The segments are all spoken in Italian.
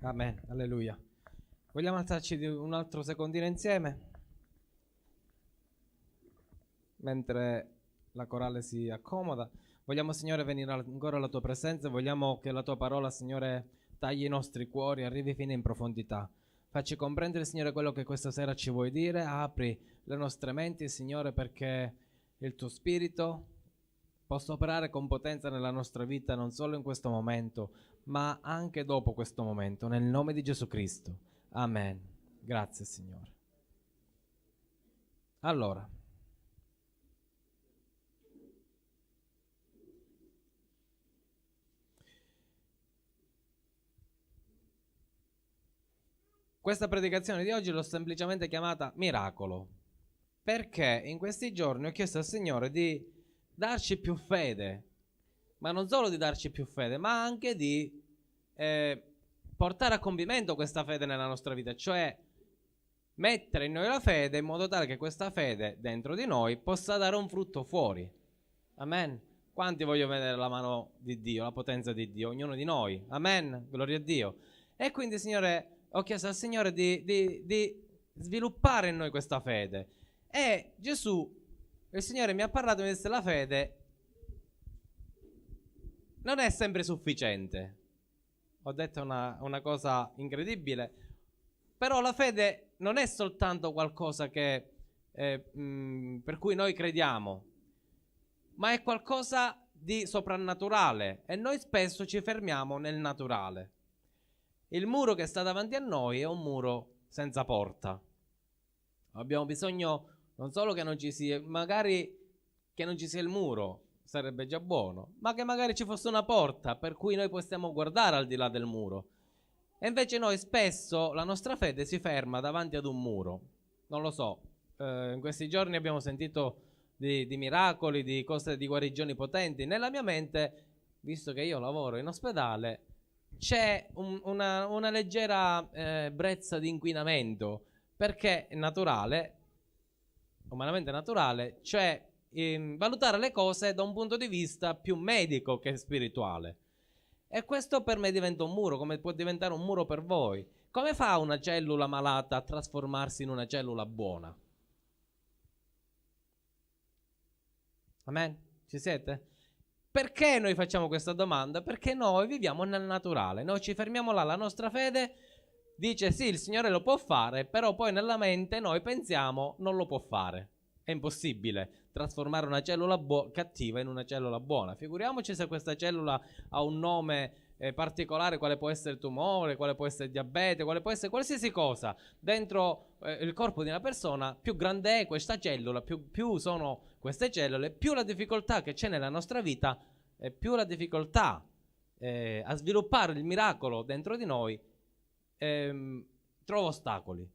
Amen, alleluia. Vogliamo alzarci di un altro secondino insieme? Mentre la corale si accomoda. Vogliamo, Signore, venire ancora alla tua presenza. Vogliamo che la tua parola, Signore, tagli i nostri cuori, arrivi fino in profondità. Facci comprendere, Signore, quello che questa sera ci vuoi dire. Apri le nostre menti, Signore, perché il tuo spirito possa operare con potenza nella nostra vita, non solo in questo momento, ma anche dopo questo momento, nel nome di Gesù Cristo. Amen. Grazie, Signore. Allora, questa predicazione di oggi l'ho semplicemente chiamata miracolo, perché in questi giorni ho chiesto al Signore di darci più fede, ma non solo di darci più fede, ma anche di portare a compimento questa fede nella nostra vita, cioè mettere in noi la fede in modo tale che questa fede dentro di noi possa dare un frutto fuori. Amen. Quanti voglio vedere la mano di Dio, la potenza di Dio? Ognuno di noi. Amen. Gloria a Dio. E quindi, Signore, ho chiesto al Signore di sviluppare in noi questa fede. E Gesù, il Signore mi ha parlato e mi disse: la fede non è sempre sufficiente. Ho detto una cosa incredibile, però la fede non è soltanto qualcosa che per cui noi crediamo, ma è qualcosa di soprannaturale e noi spesso ci fermiamo nel naturale. Il muro che sta davanti a noi è un muro senza porta. Abbiamo bisogno non solo che non ci sia, magari che non ci sia il muro, sarebbe già buono, ma che magari ci fosse una porta per cui noi possiamo guardare al di là del muro. E invece noi spesso la nostra fede si ferma davanti ad un muro. Non lo so, in questi giorni abbiamo sentito di miracoli, di cose, di guarigioni potenti. Nella mia mente, visto che io lavoro in ospedale, c'è una leggera brezza di inquinamento, perché è naturale, umanamente naturale, cioè valutare le cose da un punto di vista più medico che spirituale. E questo per me diventa un muro, come può diventare un muro per voi. Come fa una cellula malata a trasformarsi in una cellula buona? Amen? Ci siete? Perché noi facciamo questa domanda? Perché noi viviamo nel naturale, noi ci fermiamo là, la nostra fede dice sì, il Signore lo può fare, però poi nella mente noi pensiamo non lo può fare. È impossibile trasformare una cellula cattiva in una cellula buona. Figuriamoci se questa cellula ha un nome particolare, quale può essere tumore, quale può essere diabete, quale può essere qualsiasi cosa dentro il corpo di una persona. Più grande è questa cellula, più sono queste cellule, più la difficoltà che c'è nella nostra vita, più la difficoltà a sviluppare il miracolo dentro di noi trova ostacoli.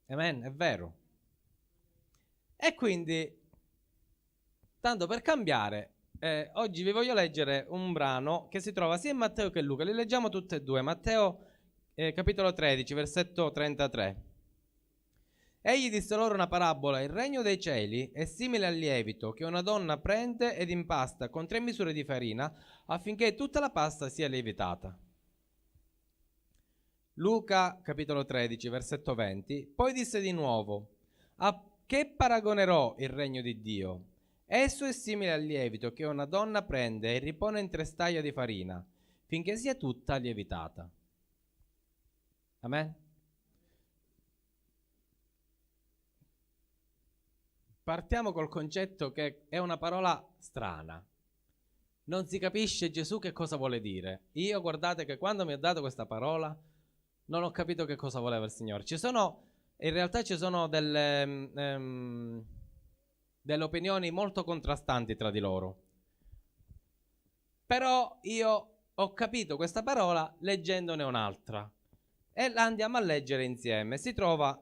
Amen, è vero. E quindi, tanto per cambiare, oggi vi voglio leggere un brano che si trova sia in Matteo che in Luca. Li leggiamo tutti e due. Matteo capitolo 13, versetto 33. Egli disse loro una parabola: il regno dei cieli è simile al lievito che una donna prende ed impasta con 3 misure di farina affinché tutta la pasta sia lievitata. Luca capitolo 13, versetto 20. Poi disse di nuovo: a che paragonerò il regno di Dio? Esso è simile al lievito che una donna prende e ripone in 3 staglie di farina finché sia tutta lievitata. Amen. Partiamo col concetto che è una parola strana. Non si capisce Gesù che cosa vuole dire. Io, guardate che quando mi ha dato questa parola non ho capito che cosa voleva il Signore. In realtà ci sono delle opinioni molto contrastanti tra di loro. Però io ho capito questa parola leggendone un'altra e la andiamo a leggere insieme. Si trova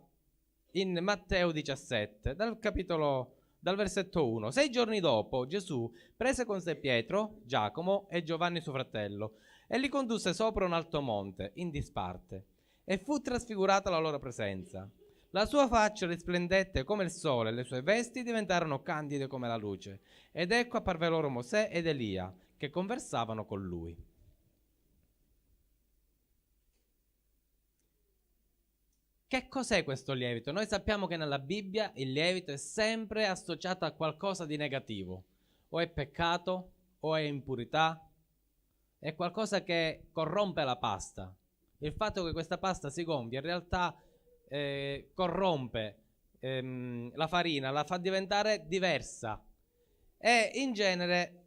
in Matteo 17, dal versetto 1. 6 giorni dopo Gesù prese con sé Pietro, Giacomo e Giovanni suo fratello e li condusse sopra un alto monte in disparte e fu trasfigurata la loro presenza. La sua faccia risplendette come il sole e le sue vesti diventarono candide come la luce. Ed ecco apparve loro Mosè ed Elia che conversavano con lui. Che cos'è questo lievito? Noi sappiamo che nella Bibbia il lievito è sempre associato a qualcosa di negativo, o è peccato, o è impurità, è qualcosa che corrompe la pasta. Il fatto che questa pasta si gonfia in realtà corrompe la farina, la fa diventare diversa e in genere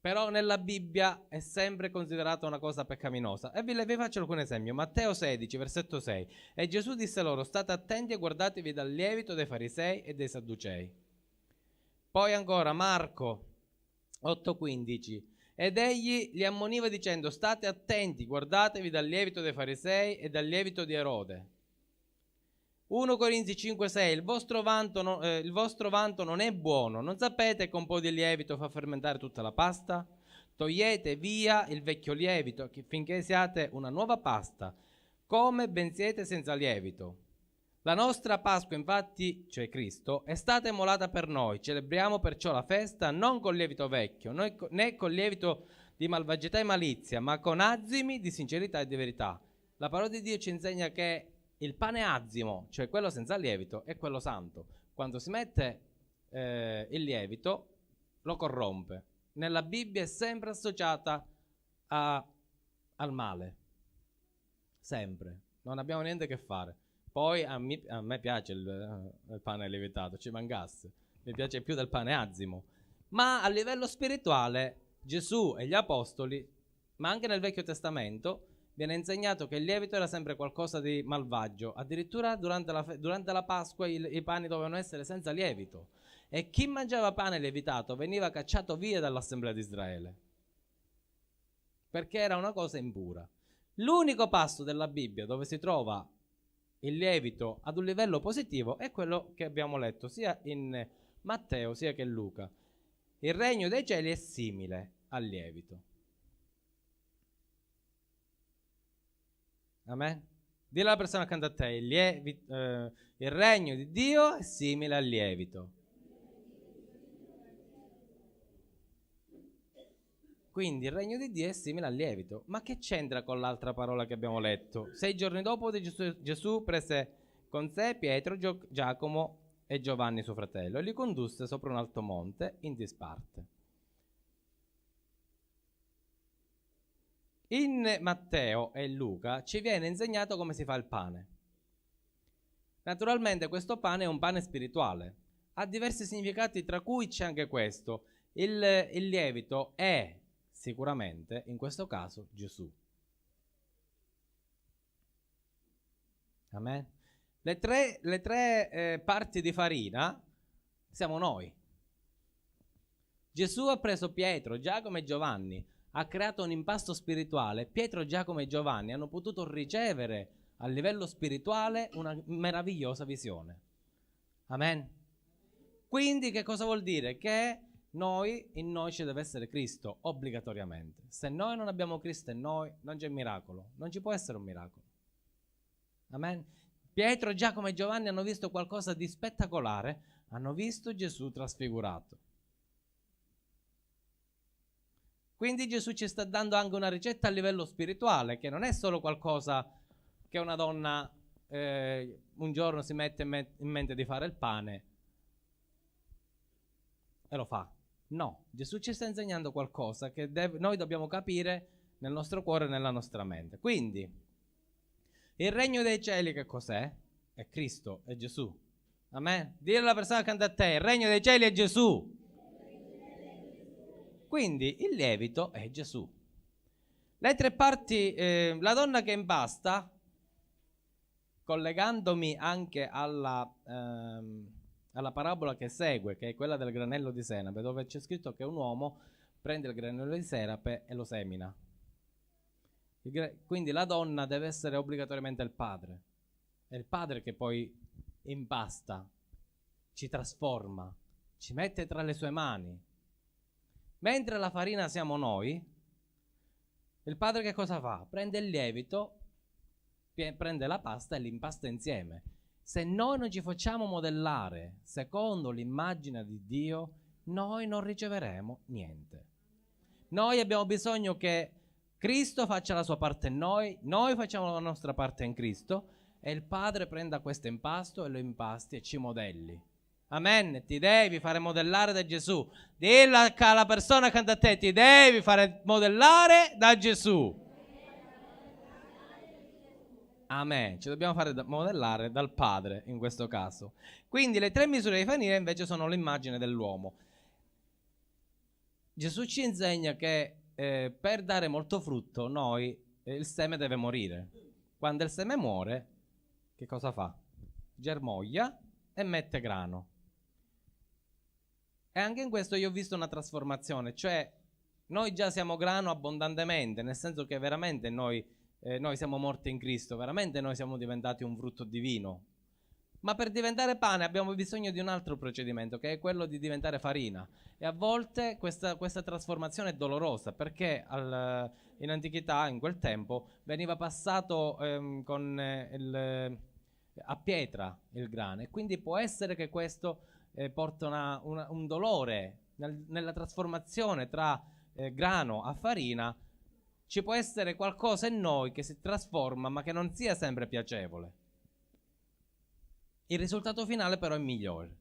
però nella Bibbia è sempre considerata una cosa peccaminosa. E vi faccio alcun esempio. Matteo 16, versetto 6. E Gesù disse loro: state attenti e guardatevi dal lievito dei farisei e dei sadducei. Poi ancora Marco 8,15. Ed egli li ammoniva dicendo: state attenti, guardatevi dal lievito dei farisei e dal lievito di Erode. 1 Corinzi 5,6. Il vostro vanto non è buono. Non sapete che un po' di lievito fa fermentare tutta la pasta? Togliete via il vecchio lievito finché siate una nuova pasta, come ben siete senza lievito. La nostra Pasqua, infatti, cioè Cristo, è stata immolata per noi. Celebriamo perciò la festa non col lievito vecchio, né col lievito di malvagità e malizia, ma con azimi di sincerità e di verità. La parola di Dio ci insegna che il pane azimo, cioè quello senza lievito, è quello santo. Quando si mette il lievito, lo corrompe. Nella Bibbia è sempre associata al male. Sempre. Non abbiamo niente a che fare. Poi a me piace il pane lievitato, ci mancasse. Mi piace più del pane azimo. Ma a livello spirituale, Gesù e gli apostoli, ma anche nel Vecchio Testamento, viene insegnato che il lievito era sempre qualcosa di malvagio. Addirittura durante la Pasqua i pani dovevano essere senza lievito. E chi mangiava pane lievitato veniva cacciato via dall'Assemblea di Israele, perché era una cosa impura. L'unico passo della Bibbia dove si trova il lievito ad un livello positivo è quello che abbiamo letto sia in Matteo sia che in Luca. Il regno dei cieli è simile al lievito. Amen. Dì alla persona accanto a te: il regno di Dio è simile al lievito. Quindi il regno di Dio è simile al lievito. Ma che c'entra con l'altra parola che abbiamo letto? 6 giorni dopo Gesù prese con sé Pietro, Giacomo e Giovanni suo fratello e li condusse sopra un alto monte in disparte. In Matteo e Luca ci viene insegnato come si fa il pane. Naturalmente questo pane è un pane spirituale, ha diversi significati, tra cui c'è anche questo. Il lievito è sicuramente, in questo caso, Gesù. Amen. Le tre parti di farina siamo noi. Gesù ha preso Pietro, Giacomo e Giovanni, ha creato un impasto spirituale. Pietro, Giacomo e Giovanni hanno potuto ricevere a livello spirituale una meravigliosa visione. Amen. Quindi che cosa vuol dire? Che in noi ci deve essere Cristo obbligatoriamente. Se noi non abbiamo Cristo in noi, non c'è miracolo, non ci può essere un miracolo. Amen. Pietro, Giacomo e Giovanni hanno visto qualcosa di spettacolare, hanno visto Gesù trasfigurato. Quindi Gesù ci sta dando anche una ricetta a livello spirituale, che non è solo qualcosa che una donna un giorno si mette in mente di fare il pane e lo fa. No, Gesù ci sta insegnando qualcosa che noi dobbiamo capire nel nostro cuore e nella nostra mente. Quindi, il regno dei cieli che cos'è? È Cristo, è Gesù. Amen? Dire alla persona accanto a te: il regno dei cieli è Gesù. Quindi il lievito è Gesù. Le tre parti, la donna che impasta, collegandomi anche alla parabola che segue, che è quella del granello di senape, dove c'è scritto che un uomo prende il granello di senape e lo semina. Quindi la donna deve essere obbligatoriamente il padre. È il padre che poi impasta, ci trasforma, ci mette tra le sue mani. Mentre la farina siamo noi, il padre che cosa fa? Prende il lievito, prende la pasta e l'impasta insieme. Se noi non ci facciamo modellare secondo l'immagine di Dio, noi non riceveremo niente. Noi abbiamo bisogno che Cristo faccia la sua parte in noi facciamo la nostra parte in Cristo e il Padre prenda questo impasto e lo impasti e ci modelli. Amen. Ti devi fare modellare da Gesù. Dillo alla persona accanto a te, ti devi fare modellare da Gesù. Amen. Ci dobbiamo fare modellare dal Padre in questo caso. Quindi le 3 misure di farina invece sono l'immagine dell'uomo. Gesù ci insegna che per dare molto frutto il seme deve morire. Quando il seme muore, che cosa fa? Germoglia e mette grano. E anche in questo io ho visto una trasformazione, cioè noi già siamo grano abbondantemente, nel senso che veramente noi siamo morti in Cristo, veramente noi siamo diventati un frutto divino. Ma per diventare pane abbiamo bisogno di un altro procedimento, che è quello di diventare farina. E a volte questa trasformazione è dolorosa, perché in antichità, in quel tempo, veniva passato a pietra il grano. E quindi può essere che questo porta un dolore nella trasformazione tra grano a farina. Ci può essere qualcosa in noi che si trasforma, ma che non sia sempre piacevole. Il risultato finale però è migliore.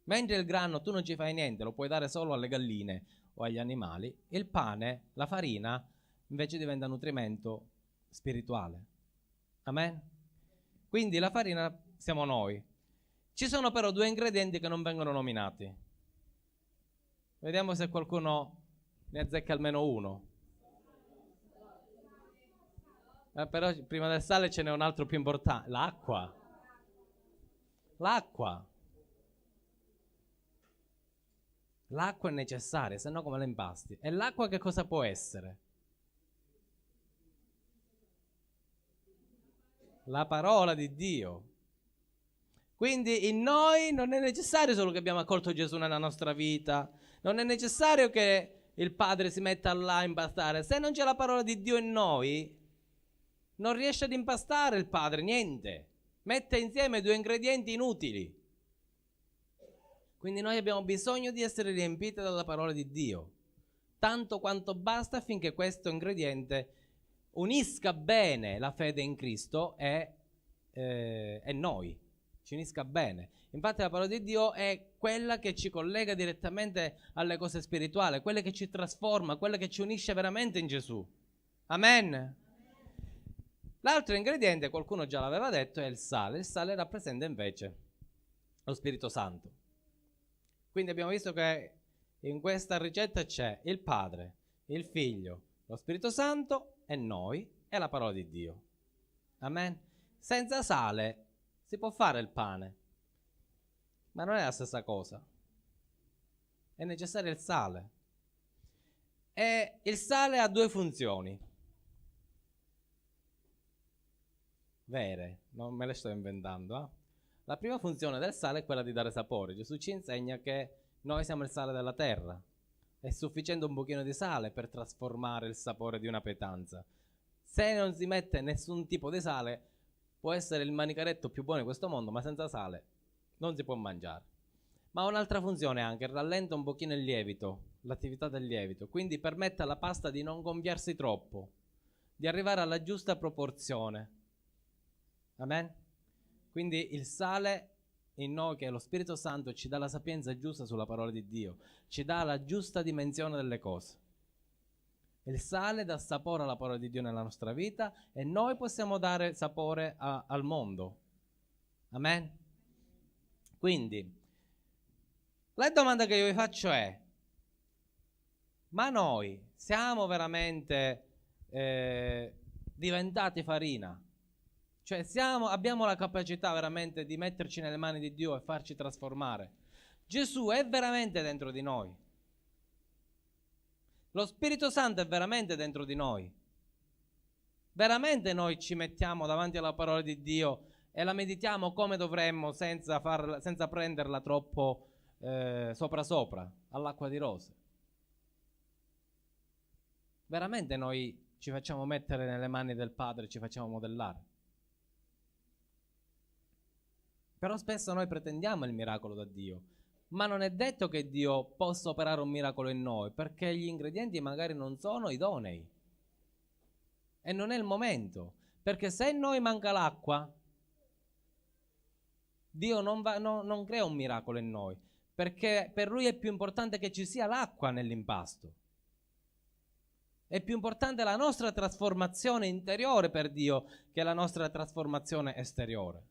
Mentre il grano tu non ci fai niente, lo puoi dare solo alle galline o agli animali, il pane, la farina, invece diventa nutrimento spirituale. Amen? Quindi la farina siamo noi. Ci sono però 2 ingredienti che non vengono nominati. Vediamo se qualcuno ne azzecca almeno uno. Però prima del sale ce n'è un altro più importante, l'acqua. L'acqua è necessaria, se no come la impasti? E l'acqua che cosa può essere? La parola di Dio. Quindi in noi non è necessario solo che abbiamo accolto Gesù nella nostra vita, non è necessario che il Padre si metta là a impastare. Se non c'è la parola di Dio in noi, non riesce ad impastare il Padre, niente. Mette insieme 2 ingredienti inutili. Quindi noi abbiamo bisogno di essere riempiti dalla parola di Dio, tanto quanto basta affinché questo ingrediente unisca bene la fede in Cristo e noi, ci unisca bene. Infatti la parola di Dio è quella che ci collega direttamente alle cose spirituali, quella che ci trasforma, quella che ci unisce veramente in Gesù. Amen. L'altro ingrediente, qualcuno già l'aveva detto, è il sale. Il sale rappresenta invece lo Spirito Santo. Quindi abbiamo visto che in questa ricetta c'è il Padre, il Figlio, lo Spirito Santo e noi e la parola di Dio. Amen. Senza sale si può fare il pane, ma non è la stessa cosa. È necessario il sale. E il sale ha 2 funzioni. Vere, non me le sto inventando. La prima funzione del sale è quella di dare sapore. Gesù ci insegna che noi siamo il sale della terra. È sufficiente un pochino di sale per trasformare il sapore di una pietanza. Se non si mette nessun tipo di sale, può essere il manicaretto più buono di questo mondo, ma senza sale non si può mangiare. Ma ha un'altra funzione anche, rallenta un pochino il lievito, l'attività del lievito, quindi permette alla pasta di non gonfiarsi troppo, di arrivare alla giusta proporzione. Amen? Quindi il sale in noi, che è lo Spirito Santo, ci dà la sapienza giusta sulla parola di Dio, ci dà la giusta dimensione delle cose. Il sale dà sapore alla parola di Dio nella nostra vita e noi possiamo dare sapore al mondo. Amen? Quindi, la domanda che io vi faccio è: ma noi siamo veramente diventati farina? Cioè abbiamo la capacità veramente di metterci nelle mani di Dio e farci trasformare? Gesù è veramente dentro di noi? Lo Spirito Santo è veramente dentro di noi? Veramente noi ci mettiamo davanti alla parola di Dio e la meditiamo come dovremmo, senza prenderla troppo sopra all'acqua di rose? Veramente noi ci facciamo mettere nelle mani del Padre, ci facciamo modellare? Però spesso noi pretendiamo il miracolo da Dio, ma non è detto che Dio possa operare un miracolo in noi, perché gli ingredienti magari non sono idonei. e non è il momento, perché se in noi manca l'acqua, Dio non crea un miracolo in noi, perché per Lui è più importante che ci sia l'acqua nell'impasto. È più importante la nostra trasformazione interiore per Dio che la nostra trasformazione esteriore.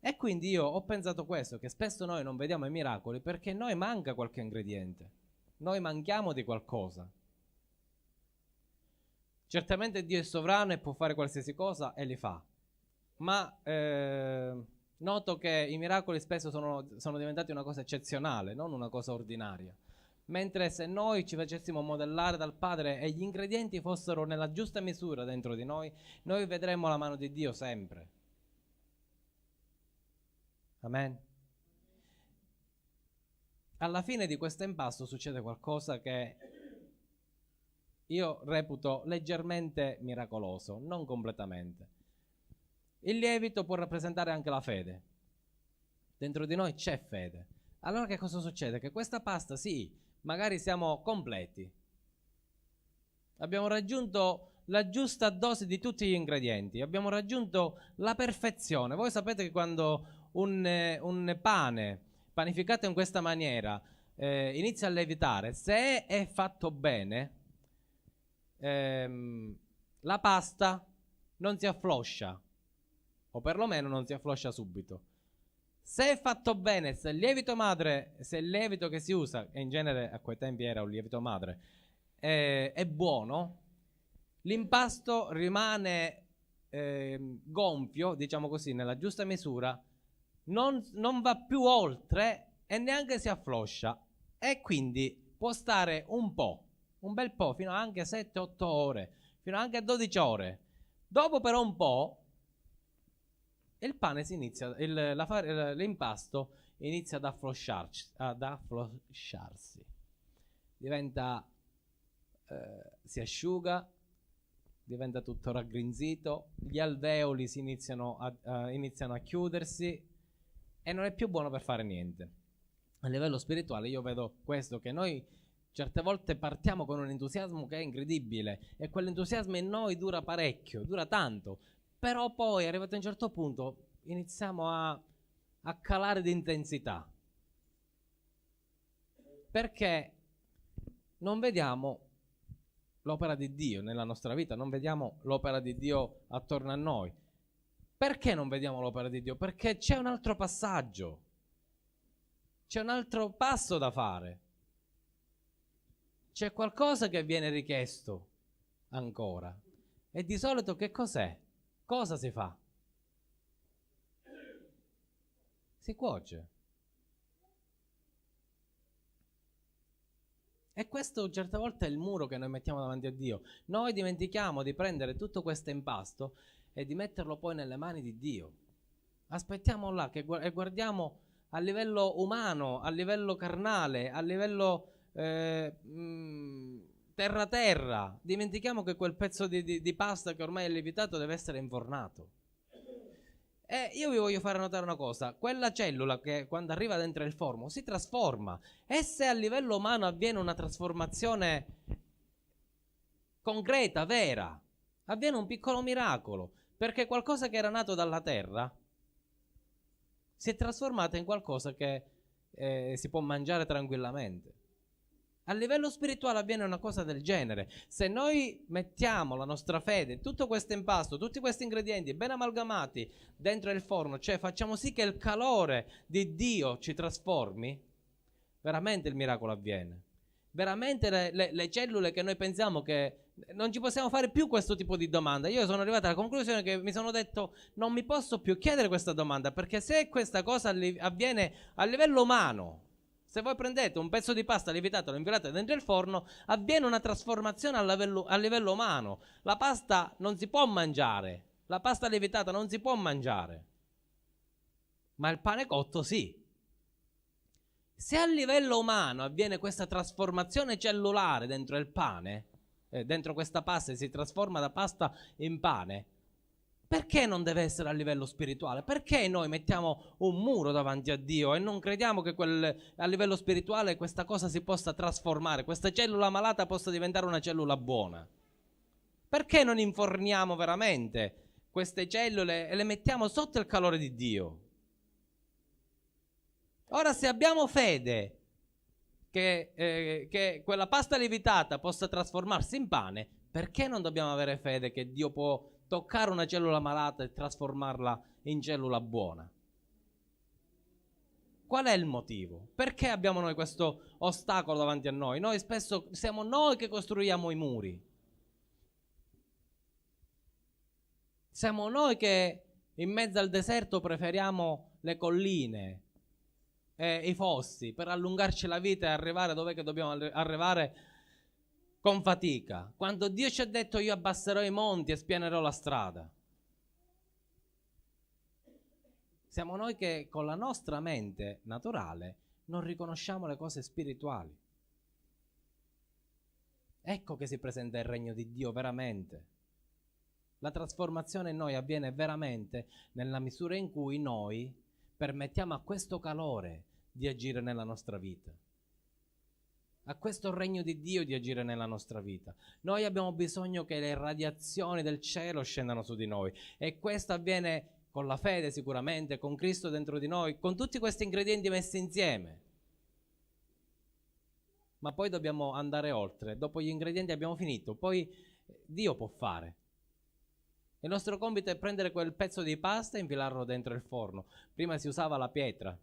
E quindi io ho pensato questo, che spesso noi non vediamo i miracoli perché noi manca qualche ingrediente, noi manchiamo di qualcosa. Certamente Dio è sovrano e può fare qualsiasi cosa e li fa, ma noto che i miracoli spesso sono diventati una cosa eccezionale, non una cosa ordinaria. Mentre se noi ci facessimo modellare dal Padre e gli ingredienti fossero nella giusta misura dentro di noi vedremmo la mano di Dio sempre. Amen. Alla fine di questo impasto succede qualcosa che io reputo leggermente miracoloso, non completamente. Il lievito può rappresentare anche la fede. Dentro di noi c'è fede. Allora che cosa succede? Che questa pasta, sì, magari siamo completi. Abbiamo raggiunto la giusta dose di tutti gli ingredienti, abbiamo raggiunto la perfezione. Voi sapete che quando un pane panificato in questa maniera inizia a lievitare, se è fatto bene, la pasta non si affloscia, o perlomeno non si affloscia subito. Se è fatto bene, se il lievito madre, se il lievito che si usa, e in genere a quei tempi era un lievito madre, è buono, l'impasto rimane gonfio, diciamo così, nella giusta misura, non va più oltre e neanche si affloscia, e quindi può stare un bel po', fino a anche 7-8 ore, fino anche a 12 ore. Dopo però un po' il pane l'impasto inizia ad afflosciarsi, diventa, si asciuga, diventa tutto raggrinzito, gli alveoli iniziano a chiudersi e non è più buono per fare niente. A livello spirituale io vedo questo, che noi certe volte partiamo con un entusiasmo che è incredibile e quell'entusiasmo in noi dura parecchio, dura tanto, però poi arrivato a un certo punto iniziamo a calare di intensità, perché non vediamo l'opera di Dio nella nostra vita, non vediamo l'opera di Dio attorno a noi. Perché non vediamo l'opera di Dio? Perché c'è un altro passaggio, c'è un altro passo da fare, c'è qualcosa che viene richiesto ancora. E di solito che cos'è? Cosa si fa? Si cuoce. E questo certe volte è il muro che noi mettiamo davanti a Dio. Noi dimentichiamo di prendere tutto questo impasto e di metterlo poi nelle mani di Dio. Aspettiamo là e guardiamo a livello umano, a livello carnale, a livello terra. Dimentichiamo che quel pezzo di pasta che ormai è lievitato deve essere infornato. E io vi voglio fare notare una cosa: quella cellula che quando arriva dentro il forno si trasforma, e se a livello umano avviene una trasformazione concreta, vera, avviene un piccolo miracolo, perché qualcosa che era nato dalla terra si è trasformato in qualcosa che si può mangiare tranquillamente. A livello spirituale avviene una cosa del genere. Se noi mettiamo la nostra fede, tutto questo impasto, tutti questi ingredienti ben amalgamati dentro il forno, cioè facciamo sì che il calore di Dio ci trasformi, veramente il miracolo avviene. Veramente le cellule che noi pensiamo che non ci possiamo fare più questo tipo di domanda. Io sono arrivato alla conclusione che mi sono detto: non mi posso più chiedere questa domanda, perché se questa cosa avviene a livello umano, se voi prendete un pezzo di pasta lievitato e lo infilate dentro il forno, avviene una trasformazione a livello umano. La pasta non si può mangiare, la pasta lievitata non si può mangiare, ma il pane cotto sì. Se a livello umano avviene questa trasformazione cellulare dentro il pane, dentro questa pasta, e si trasforma da pasta in pane, perché non deve essere a livello spirituale? Perché noi mettiamo un muro davanti a Dio e non crediamo che a livello spirituale questa cosa si possa trasformare, questa cellula malata possa diventare una cellula buona? Perché non inforniamo veramente queste cellule e le mettiamo sotto il calore di Dio? Ora, se abbiamo fede che quella pasta lievitata possa trasformarsi in pane, perché non dobbiamo avere fede che Dio può toccare una cellula malata e trasformarla in cellula buona? Qual è il motivo? Perché abbiamo noi questo ostacolo davanti a noi? Noi spesso siamo noi che costruiamo i muri. Siamo noi che in mezzo al deserto preferiamo le colline e i fossi per allungarci la vita e arrivare dove che dobbiamo arrivare con fatica. Quando Dio ci ha detto io abbasserò i monti e spianerò la strada. Siamo noi che con la nostra mente naturale non riconosciamo le cose spirituali. Ecco che si presenta il regno di Dio veramente. La trasformazione in noi avviene veramente nella misura in cui noi permettiamo a questo calore di agire nella nostra vita, a questo regno di Dio di agire nella nostra vita. Noi abbiamo bisogno che le radiazioni del cielo scendano su di noi e questo avviene con la fede sicuramente, con Cristo dentro di noi, con tutti questi ingredienti messi insieme. Ma poi dobbiamo andare oltre. Dopo gli ingredienti abbiamo finito, poi Dio può fare. Il nostro compito è prendere quel pezzo di pasta e infilarlo dentro il forno. Prima si usava la pietra,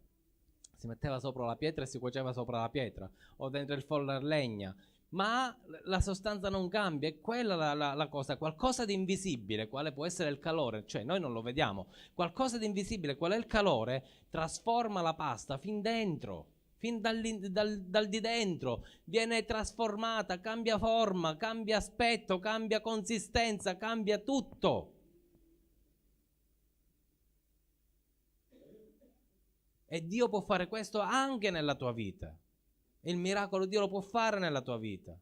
si metteva sopra la pietra e si cuoceva sopra la pietra, o dentro il forno a legna. Ma la sostanza non cambia, è quella la cosa, qualcosa di invisibile, quale può essere il calore, cioè noi non lo vediamo, qualcosa di invisibile, qual è il calore, trasforma la pasta fin dentro, fin dal di dentro, viene trasformata, cambia forma, cambia aspetto, cambia consistenza, cambia tutto. E Dio può fare questo anche nella tua vita. Il miracolo Dio lo può fare nella tua vita.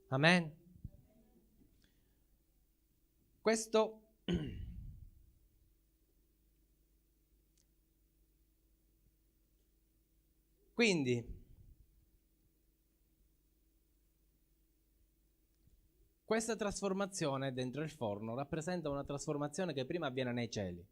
Amen. Questo quindi questa trasformazione dentro il forno rappresenta una trasformazione che prima avviene nei cieli.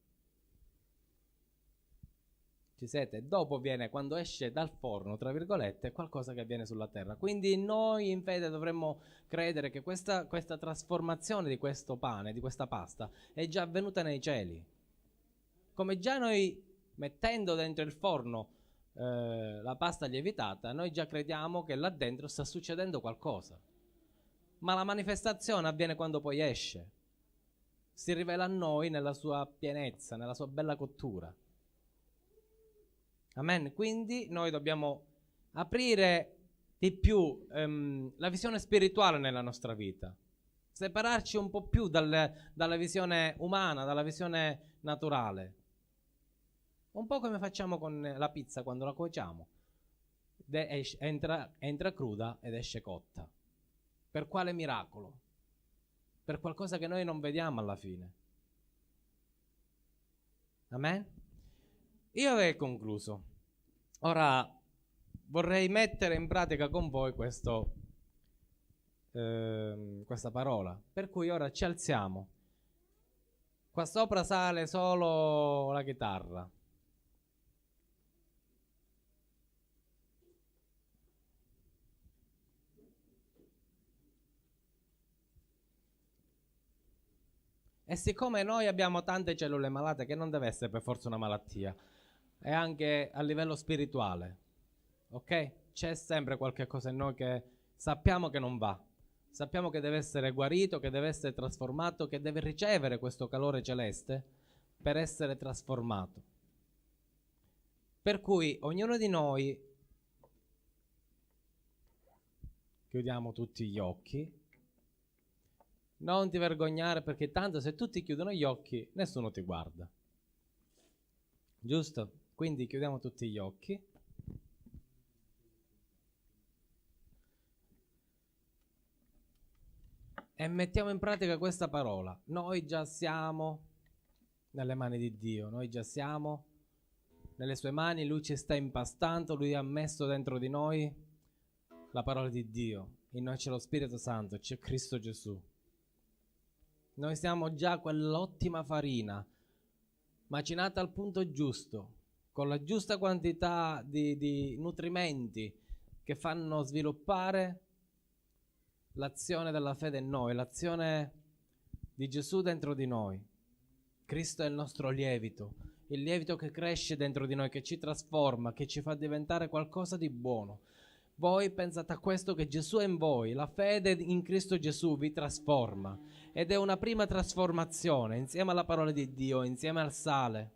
Ci siete? Dopo viene, quando esce dal forno, tra virgolette, qualcosa che avviene sulla terra. Quindi noi in fede dovremmo credere che questa trasformazione di questo pane, di questa pasta, è già avvenuta nei cieli. Come già noi, mettendo dentro il forno la pasta lievitata, noi già crediamo che là dentro sta succedendo qualcosa. Ma la manifestazione avviene quando poi esce. Si rivela a noi nella sua pienezza, nella sua bella cottura. Amen. Quindi noi dobbiamo aprire di più la visione spirituale nella nostra vita, separarci un po' più dalla visione umana, dalla visione naturale. Un po' come facciamo con la pizza quando la cuociamo. Entra cruda ed esce cotta. Per quale miracolo? Per qualcosa che noi non vediamo alla fine. Amen? Io avrei concluso. Ora vorrei mettere in pratica con voi questa parola. Per cui ora ci alziamo. Qua sopra sale solo la chitarra. E siccome noi abbiamo tante cellule malate, che non deve essere per forza una malattia, è anche a livello spirituale, ok? C'è sempre qualche cosa in noi che sappiamo che non va, sappiamo che deve essere guarito, che deve essere trasformato, che deve ricevere questo calore celeste per essere trasformato. Per cui ognuno di noi, chiudiamo tutti gli occhi. Non ti vergognare, perché tanto se tutti chiudono gli occhi nessuno ti guarda, giusto? Quindi chiudiamo tutti gli occhi e mettiamo in pratica questa parola. Noi già siamo nelle mani di Dio, noi già siamo nelle sue mani, Lui ci sta impastando, Lui ha messo dentro di noi la parola di Dio. in noi c'è lo Spirito Santo, c'è Cristo Gesù. Noi siamo già quell'ottima farina, macinata al punto giusto, con la giusta quantità di nutrimenti che fanno sviluppare l'azione della fede in noi, l'azione di Gesù dentro di noi. Cristo è il nostro lievito, il lievito che cresce dentro di noi, che ci trasforma, che ci fa diventare qualcosa di buono. Voi pensate a questo, che Gesù è in voi, la fede in Cristo Gesù vi trasforma, ed è una prima trasformazione insieme alla parola di Dio, insieme al sale.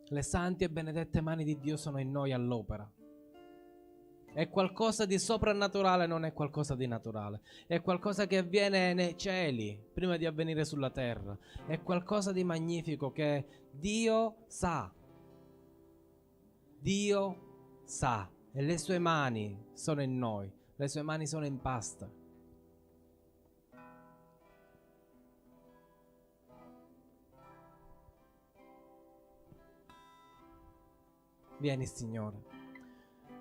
Le sante e benedette mani di Dio sono in noi all'opera. È qualcosa di soprannaturale, non è qualcosa di naturale. È qualcosa che avviene nei cieli prima di avvenire sulla terra. È qualcosa di magnifico che Dio sa. Dio sa. E le sue mani sono in noi. Le sue mani sono in pasta. Vieni, Signore.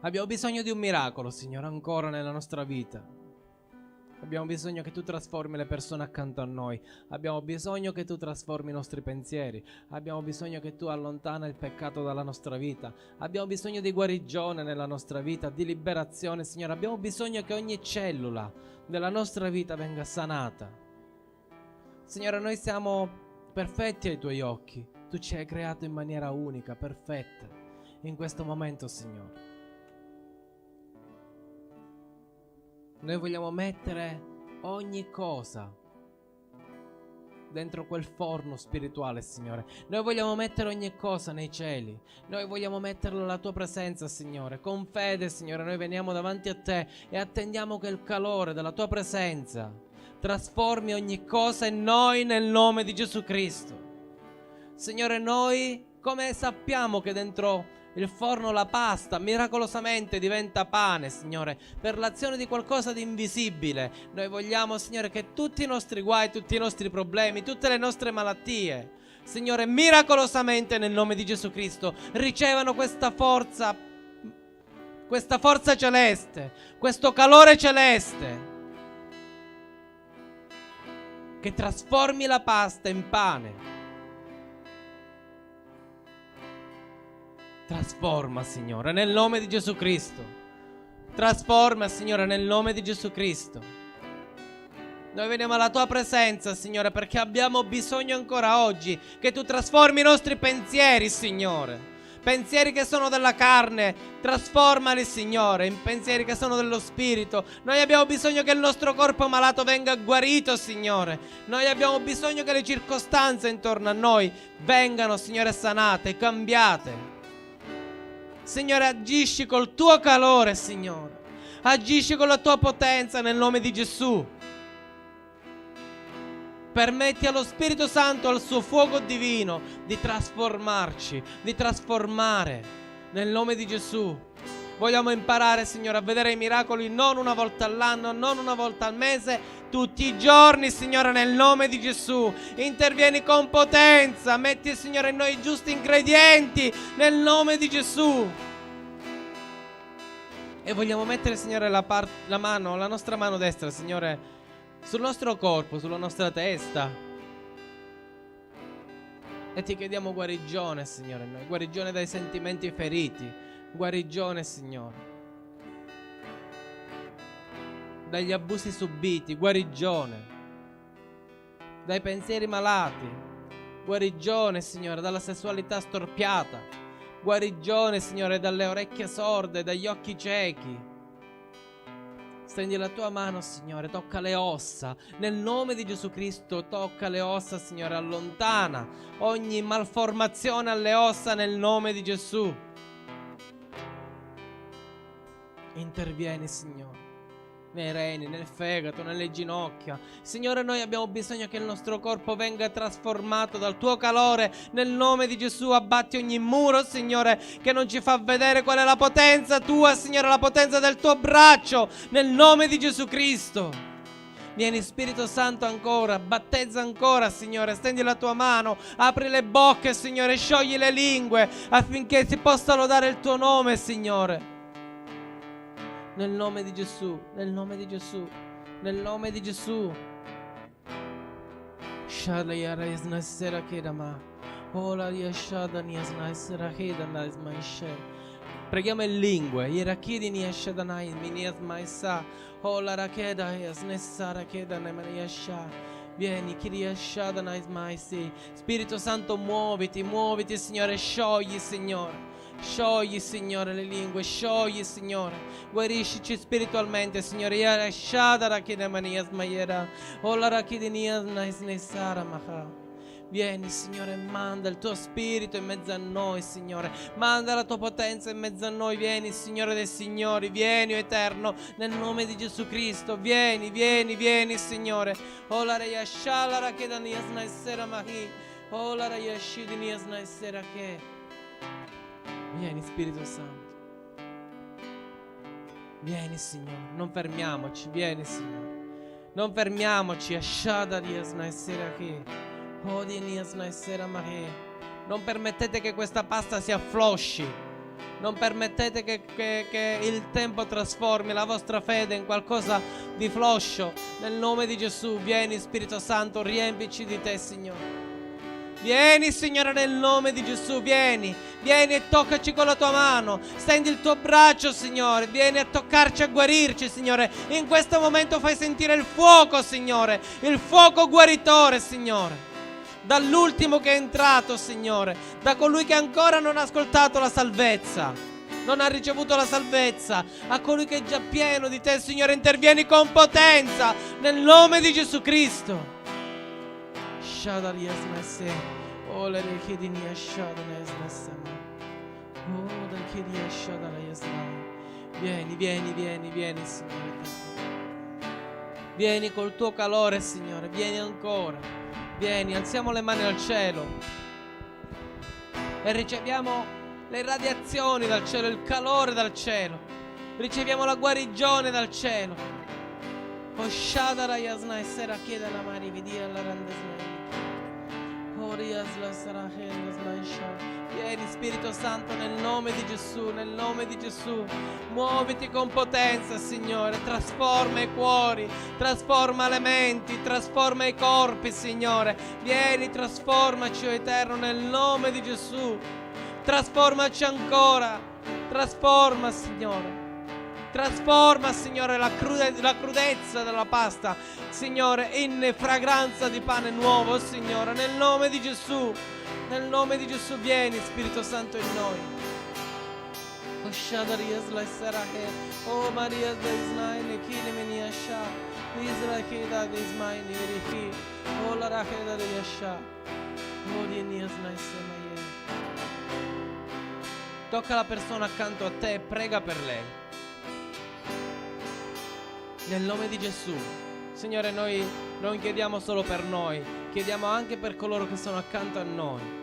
Abbiamo bisogno di un miracolo, Signore, ancora nella nostra vita. Abbiamo bisogno che tu trasformi le persone accanto a noi. Abbiamo bisogno che tu trasformi i nostri pensieri. Abbiamo bisogno che tu allontana il peccato dalla nostra vita. Abbiamo bisogno di guarigione nella nostra vita, di liberazione, Signore. Abbiamo bisogno che ogni cellula della nostra vita venga sanata. Signore, noi siamo perfetti ai tuoi occhi. Tu ci hai creato in maniera unica, perfetta. In questo momento, Signore, noi vogliamo mettere ogni cosa dentro quel forno spirituale, Signore. Noi vogliamo mettere ogni cosa nei cieli. Noi vogliamo metterlo alla tua presenza, Signore. Con fede, Signore, noi veniamo davanti a te e attendiamo che il calore della tua presenza trasformi ogni cosa in noi nel nome di Gesù Cristo. Signore, noi come sappiamo che dentro il forno la pasta miracolosamente diventa pane, Signore, per l'azione di qualcosa di invisibile, noi vogliamo, Signore, che tutti i nostri guai, tutti i nostri problemi, tutte le nostre malattie, Signore, miracolosamente nel nome di Gesù Cristo ricevano questa forza celeste, questo calore celeste che trasformi la pasta in pane. Trasforma, Signore, nel nome di Gesù Cristo. Trasforma, Signore, nel nome di Gesù Cristo. Noi veniamo alla tua presenza, Signore, perché abbiamo bisogno ancora oggi che tu trasformi i nostri pensieri, Signore. Pensieri che sono della carne, trasformali, Signore, in pensieri che sono dello spirito. Noi abbiamo bisogno che il nostro corpo malato venga guarito, Signore. Noi abbiamo bisogno che le circostanze intorno a noi vengano, Signore, sanate, cambiate. Signore, agisci col tuo calore, Signore. Agisci con la tua potenza nel nome di Gesù. Permetti allo Spirito Santo, al suo fuoco divino, di trasformarci, di trasformare nel nome di Gesù. Vogliamo imparare, Signore, a vedere i miracoli non una volta all'anno, non una volta al mese, tutti i giorni, Signore, nel nome di Gesù. Intervieni con potenza, metti, Signore, in noi i giusti ingredienti nel nome di Gesù. E vogliamo mettere, Signore, la nostra mano destra, Signore, sul nostro corpo, sulla nostra testa, e ti chiediamo guarigione, Signore, noi, guarigione dai sentimenti feriti, guarigione, Signore, dagli abusi subiti, guarigione dai pensieri malati, guarigione, Signore, dalla sessualità storpiata, guarigione, Signore, dalle orecchie sorde, dagli occhi ciechi. Stendi la tua mano, Signore, tocca le ossa. Nel nome di Gesù Cristo, tocca le ossa, Signore, allontana ogni malformazione alle ossa nel nome di Gesù. Intervieni, Signore, nei reni, nel fegato, nelle ginocchia. Signore, noi abbiamo bisogno che il nostro corpo venga trasformato dal tuo calore. Nel nome di Gesù abbatti ogni muro, Signore, che non ci fa vedere qual è la potenza tua, Signore, la potenza del tuo braccio. Nel nome di Gesù Cristo. Vieni Spirito Santo ancora, battezza ancora, Signore, stendi la tua mano, apri le bocche, Signore, sciogli le lingue affinché si possa lodare il tuo nome, Signore. Nel nome di Gesù, nel nome di Gesù, nel nome di Gesù. Preghiamo in lingue. Vieni, Spirito Santo, muoviti, muoviti, Signore, sciogli, Signore. Sciogli, Signore, le lingue, sciogli, Signore. Guariscici spiritualmente, Signore. Vieni, Signore, manda il tuo Spirito in mezzo a noi, Signore. Manda la tua potenza in mezzo a noi. Vieni, Signore dei Signori. Vieni, o Eterno, nel nome di Gesù Cristo. Vieni, vieni, vieni, Signore. Vieni, Spirito Santo. Vieni, Signore. Non fermiamoci. Vieni, Signore. Non fermiamoci. Non permettete che questa pasta si afflosci. Non permettete che il tempo trasformi la vostra fede in qualcosa di floscio. Nel nome di Gesù, vieni Spirito Santo, riempici di te, Signore. Vieni, Signore, nel nome di Gesù, vieni. Vieni e toccaci con la tua mano. Stendi il tuo braccio, Signore. Vieni a toccarci, a guarirci, Signore. In questo momento fai sentire il fuoco, Signore. Il fuoco guaritore, Signore. Dall'ultimo che è entrato, Signore, da colui che ancora non ha ascoltato la salvezza, non ha ricevuto la salvezza, a colui che è già pieno di te, Signore, intervieni con potenza nel nome di Gesù Cristo. Vieni, vieni, vieni, vieni, Signore. Vieni col tuo calore, Signore, vieni ancora. Vieni, alziamo le mani al cielo e riceviamo le radiazioni dal cielo, il calore dal cielo. Riceviamo la guarigione dal cielo. Vieni Spirito Santo nel nome di Gesù, nel nome di Gesù. Muoviti con potenza, Signore. Trasforma i cuori, trasforma le menti, trasforma i corpi, Signore. Vieni, trasformaci, o Eterno, nel nome di Gesù. Trasformaci ancora. Trasforma, Signore. Trasforma, Signore, la crudezza della pasta, Signore, in fragranza di pane nuovo, Signore, nel nome di Gesù. Nel nome di Gesù, vieni Spirito Santo in noi. Oh Maria tocca la persona accanto a te e prega per lei. Nel nome di Gesù. Signore, noi non chiediamo solo per noi, chiediamo anche per coloro che sono accanto a noi.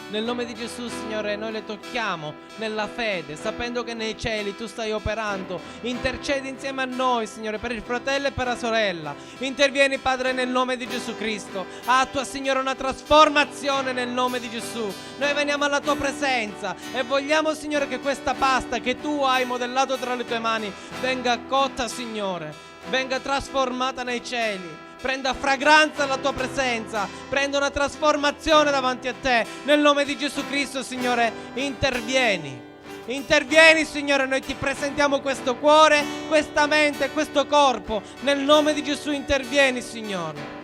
Nel nome di Gesù, Signore, noi le tocchiamo nella fede, sapendo che nei cieli tu stai operando. Intercedi insieme a noi, Signore, per il fratello e per la sorella. Intervieni, Padre, nel nome di Gesù Cristo. Attua, Signore, una trasformazione nel nome di Gesù. Noi veniamo alla tua presenza e vogliamo, Signore, che questa pasta che tu hai modellato tra le tue mani venga cotta, Signore, venga trasformata nei cieli. Prenda fragranza alla tua presenza, prenda una trasformazione davanti a te. Nel nome di Gesù Cristo, Signore, intervieni. Intervieni, Signore, noi ti presentiamo questo cuore, questa mente e questo corpo. Nel nome di Gesù intervieni, Signore.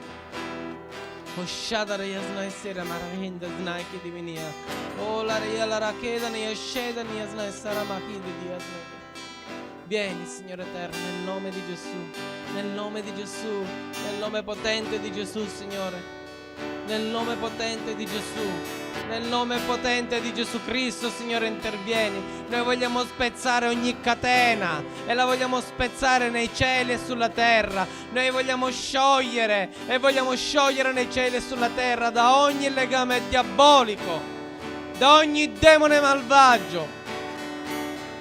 Vieni, Signore eterno, nel nome di Gesù, nel nome di Gesù, nel nome potente di Gesù, Signore, nel nome potente di Gesù, nel nome potente di Gesù Cristo, Signore, intervieni. Noi vogliamo spezzare ogni catena e la vogliamo spezzare nei cieli e sulla terra. Noi vogliamo sciogliere e vogliamo sciogliere nei cieli e sulla terra da ogni legame diabolico, da ogni demone malvagio.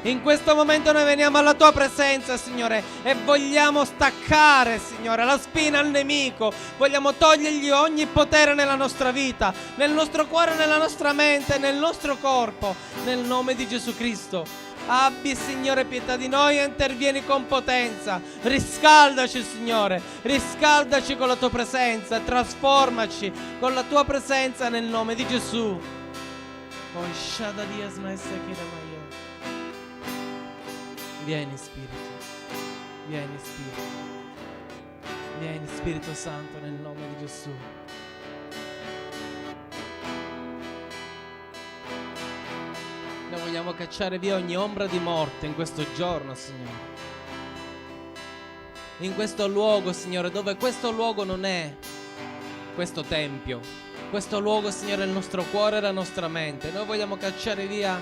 In questo momento noi veniamo alla tua presenza, Signore, e vogliamo staccare, Signore, la spina al nemico. Vogliamo togliergli ogni potere nella nostra vita, nel nostro cuore, nella nostra mente, nel nostro corpo, nel nome di Gesù Cristo. Abbi, Signore, pietà di noi e intervieni con potenza. Riscaldaci, Signore, riscaldaci con la tua presenza, trasformaci con la tua presenza nel nome di Gesù. Vieni, Spirito, vieni, Spirito, vieni, Spirito Santo, nel nome di Gesù. Noi vogliamo cacciare via ogni ombra di morte in questo giorno, Signore. In questo luogo, Signore, dove questo luogo non è questo tempio. Questo luogo, Signore, è il nostro cuore e la nostra mente. Noi vogliamo cacciare via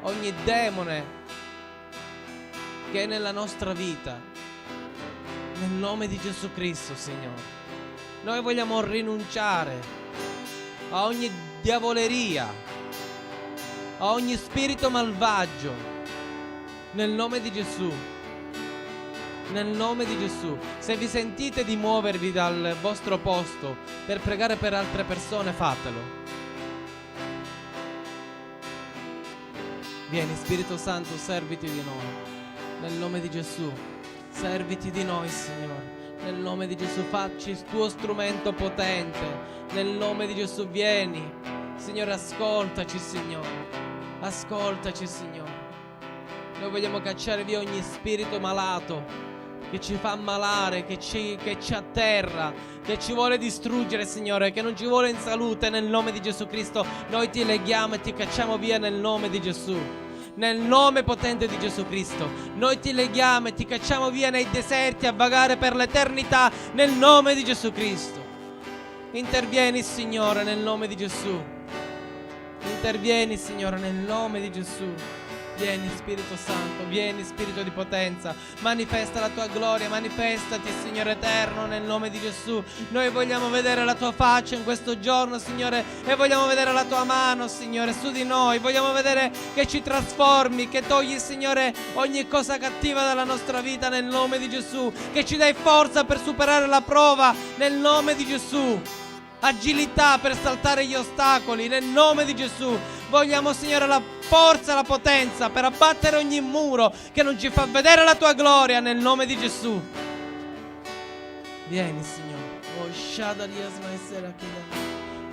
ogni demone che è nella nostra vita, nel nome di Gesù Cristo, Signore. Noi vogliamo rinunciare a ogni diavoleria, a ogni spirito malvagio, nel nome di Gesù. Nel nome di Gesù. Se vi sentite di muovervi dal vostro posto per pregare per altre persone, fatelo. Vieni, Spirito Santo, serviti di noi. Nel nome di Gesù, serviti di noi, Signore. Nel nome di Gesù, facci il tuo strumento potente. Nel nome di Gesù, vieni. Signore, ascoltaci, Signore. Ascoltaci, Signore. Noi vogliamo cacciare via ogni spirito malato che ci fa ammalare, che ci atterra, che ci vuole distruggere, Signore, che non ci vuole in salute. Nel nome di Gesù Cristo, noi ti leghiamo e ti cacciamo via nel nome di Gesù. Nel nome potente di Gesù Cristo, noi ti leghiamo e ti cacciamo via nei deserti a vagare per l'eternità, nel nome di Gesù Cristo. Intervieni, Signore, nel nome di Gesù. Intervieni, Signore, nel nome di Gesù. Vieni, Spirito Santo, vieni, Spirito di potenza, manifesta la tua gloria, manifestati, Signore eterno, nel nome di Gesù. Noi vogliamo vedere la tua faccia in questo giorno, Signore, e vogliamo vedere la tua mano, Signore, su di noi. Vogliamo vedere che ci trasformi, che togli, Signore, ogni cosa cattiva dalla nostra vita, nel nome di Gesù, che ci dai forza per superare la prova, nel nome di Gesù. Agilità per saltare gli ostacoli, nel nome di Gesù. Vogliamo, Signore, la forza e la potenza per abbattere ogni muro che non ci fa vedere la tua gloria, nel nome di Gesù. Vieni, Signore. Oh, shada di asma essere qui.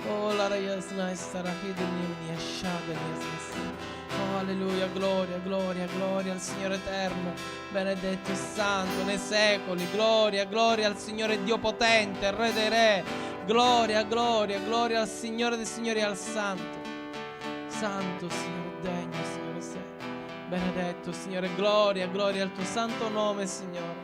Oh, la rayasna essere qui di mia shada di asma. Oh, alleluia, gloria, gloria, gloria al Signore eterno, benedetto e santo nei secoli. Gloria, gloria al Signore Dio potente, Re dei re. Gloria, gloria, gloria al Signore dei signori e al Santo. Santo, Signore, degno, Signore, sei. Benedetto, Signore, gloria, gloria al tuo santo nome, Signore,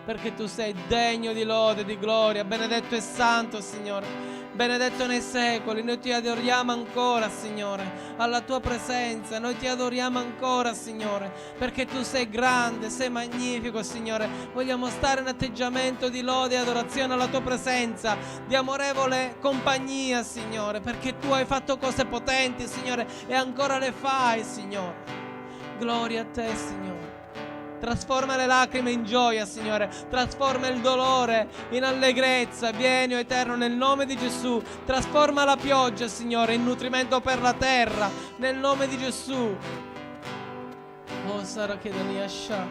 perché tu sei degno di lode, di gloria. Benedetto e santo, Signore. Benedetto nei secoli. Noi ti adoriamo ancora, Signore, alla tua presenza. Noi ti adoriamo ancora, Signore, perché tu sei grande, sei magnifico, Signore. Vogliamo stare in atteggiamento di lode e adorazione alla tua presenza, di amorevole compagnia, Signore, perché tu hai fatto cose potenti, Signore, e ancora le fai, Signore. Gloria a te, Signore. Trasforma le lacrime in gioia, Signore. Trasforma il dolore in allegrezza. Vieni, o Eterno, nel nome di Gesù. Trasforma la pioggia, Signore, in nutrimento per la terra, nel nome di Gesù. Oh, Sara Kedaniasha.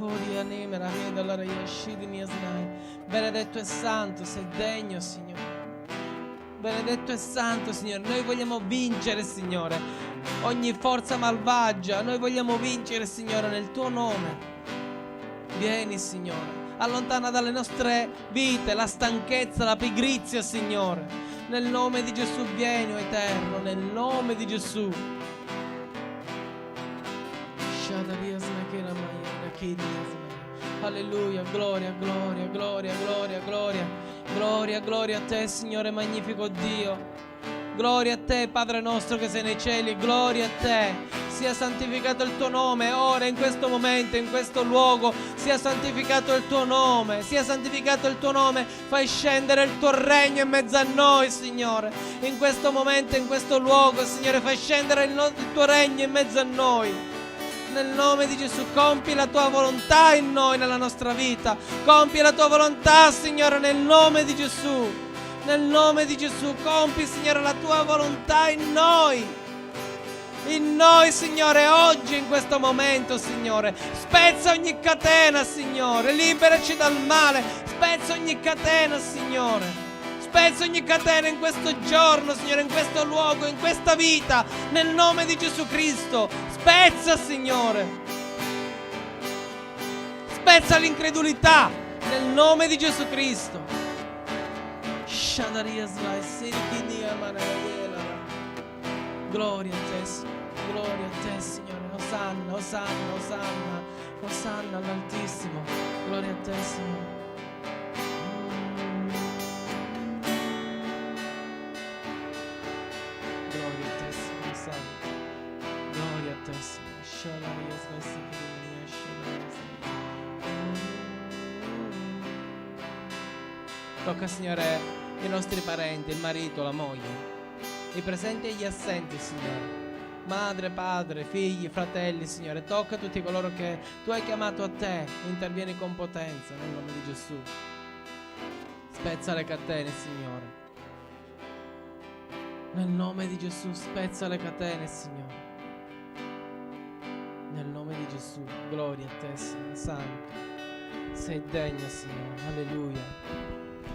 Oh, Dianimera, Hedalare Yashidini Asnai. Benedetto e santo, sei degno, Signore. Benedetto e santo, Signore. Noi vogliamo vincere, Signore, ogni forza malvagia. Noi vogliamo vincere, Signore, nel tuo nome. Vieni, Signore. Allontana dalle nostre vite la stanchezza, la pigrizia, Signore. Nel nome di Gesù vieni, o Eterno, nel nome di Gesù. Alleluia, gloria, gloria, gloria, gloria, gloria. Gloria, gloria a te, Signore, magnifico Dio. Gloria a te, Padre nostro che sei nei cieli. Gloria a te. Sia santificato il tuo nome ora, in questo momento, in questo luogo. Sia santificato il tuo nome. Sia santificato il tuo nome. Fai scendere il tuo regno in mezzo a noi, Signore. In questo momento, in questo luogo, Signore, fai scendere il tuo regno in mezzo a noi. Nel nome di Gesù, compi la tua volontà in noi, nella nostra vita. Compi la tua volontà, Signore, nel nome di Gesù. Nel nome di Gesù, compi, Signore, la tua volontà in noi. In noi, Signore, oggi, in questo momento, Signore. Spezza ogni catena, Signore. Liberaci dal male. Spezza ogni catena, Signore. Spezza ogni catena in questo giorno, Signore, in questo luogo, in questa vita, nel nome di Gesù Cristo. Spezza, Signore. Spezza l'incredulità, nel nome di Gesù Cristo. Gloria a te, Signore. Gloria a te, Signore. Osanna, Osanna, Osanna. Osanna all'Altissimo. Gloria a te, Signore. Gloria a te, tocca, Signore, i nostri parenti, il marito, la moglie, i presenti e gli assenti, Signore. Madre, padre, figli, fratelli, Signore. Tocca tutti coloro che tu hai chiamato a te. Intervieni con potenza nel nome di Gesù. Spezza le catene, Signore. Nel nome di Gesù, spezza le catene, Signore. Nel nome di Gesù, gloria a te, Signore Santo. Sei degno, Signore. Alleluia.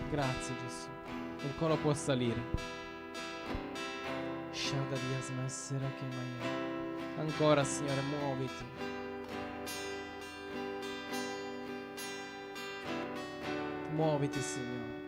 Grazie, Gesù. Il coro può salire. Ancora, Signore, muoviti. Muoviti, Signore.